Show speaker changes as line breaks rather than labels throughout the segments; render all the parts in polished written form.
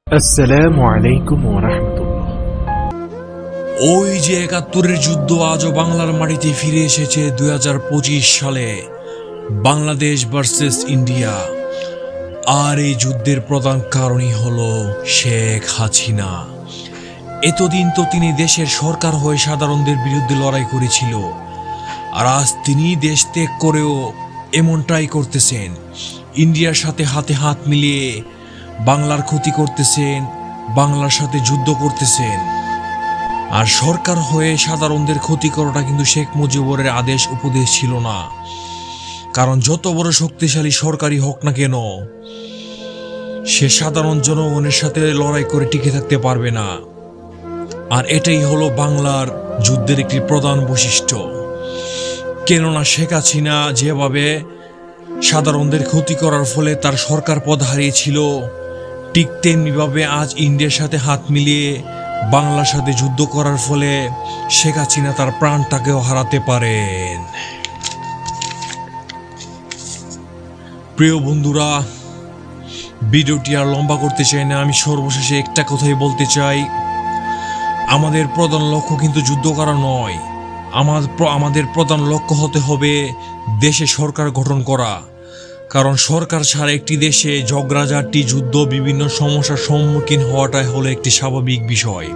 আসসালামু আলাইকুম ওয়া রাহমাতুল্লাহ।
ওই যে ৭১-এর যুদ্ধ আজও বাংলার মাটিতে ফিরে এসেছে ২০২৫ সালে, বাংলাদেশ ভার্সেস ইন্ডিয়া। আর এই যুদ্ধের প্রধান কারণই হলো শেখ হাসিনা। এতদিন তো তিনি দেশের সরকার হয়ে সাধারণদের বিরুদ্ধে লড়াই করেছিল, আর আজ তিনি দেশ ত্যাগ করেও এমনটাই করতেছেন। ইন্ডিয়ার সাথে হাতে হাত মিলিয়ে বাংলার ক্ষতি করতেছেন, বাংলার সাথে যুদ্ধ করতেছেন। আর সরকার হয়ে সাধারণদের ক্ষতি করাটা কিন্তু শেখ মুজিবুরের আদেশ উপদেশ ছিল না। কারণ যত বড় শক্তিশালী সরকারি হোক না কেন, সে সাধারণ জনগণের সাথে লড়াই করে টিকে থাকতে পারবে না। আর এটাই হলো বাংলার যুদ্ধের একটি প্রধান বৈশিষ্ট্য। কেননা শেখ হাসিনা যেভাবে সাধারণদের ক্ষতি করার ফলে তার সরকার পদ হারিয়েছিল, ঠিক তেমনিভাবে আজ ইন্ডিয়ার সাথে হাত মিলিয়ে বাংলার সাথে যুদ্ধ করার ফলে শেখ হাসিনা তার প্রাণটাকেও হারাতে পারেন। প্রিয় বন্ধুরা, ভিডিওটি আর লম্বা করতে চাই না, আমি সর্বশেষে একটা কথাই বলতে চাই। আমাদের প্রধান লক্ষ্য কিন্তু যুদ্ধ করা নয়। আমাদের প্রধান লক্ষ্য হতে হবে দেশে সরকার গঠন করা। কারণ সরকার ছাড়া একটি দেশে ঝগড়াঝাটি, যুদ্ধ, বিভিন্ন সমস্যার সম্মুখীন হওয়াটাই হলো একটি স্বাভাবিক বিষয়।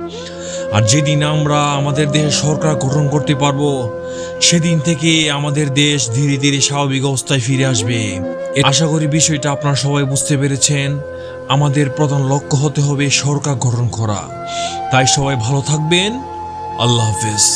আর যেদিন আমরা আমাদের দেশে সরকার গঠন করতে পারবো, সেদিন থেকে আমাদের দেশ ধীরে ধীরে স্বাভাবিক অবস্থায় ফিরে আসবে। আশা করি বিষয়টা আপনারা সবাই বুঝতে পেরেছেন। আমাদের প্রধান লক্ষ্য হতে হবে সরকার গঠন করা। তাই সবাই ভালো থাকবেন। আল্লাহ হাফেজ।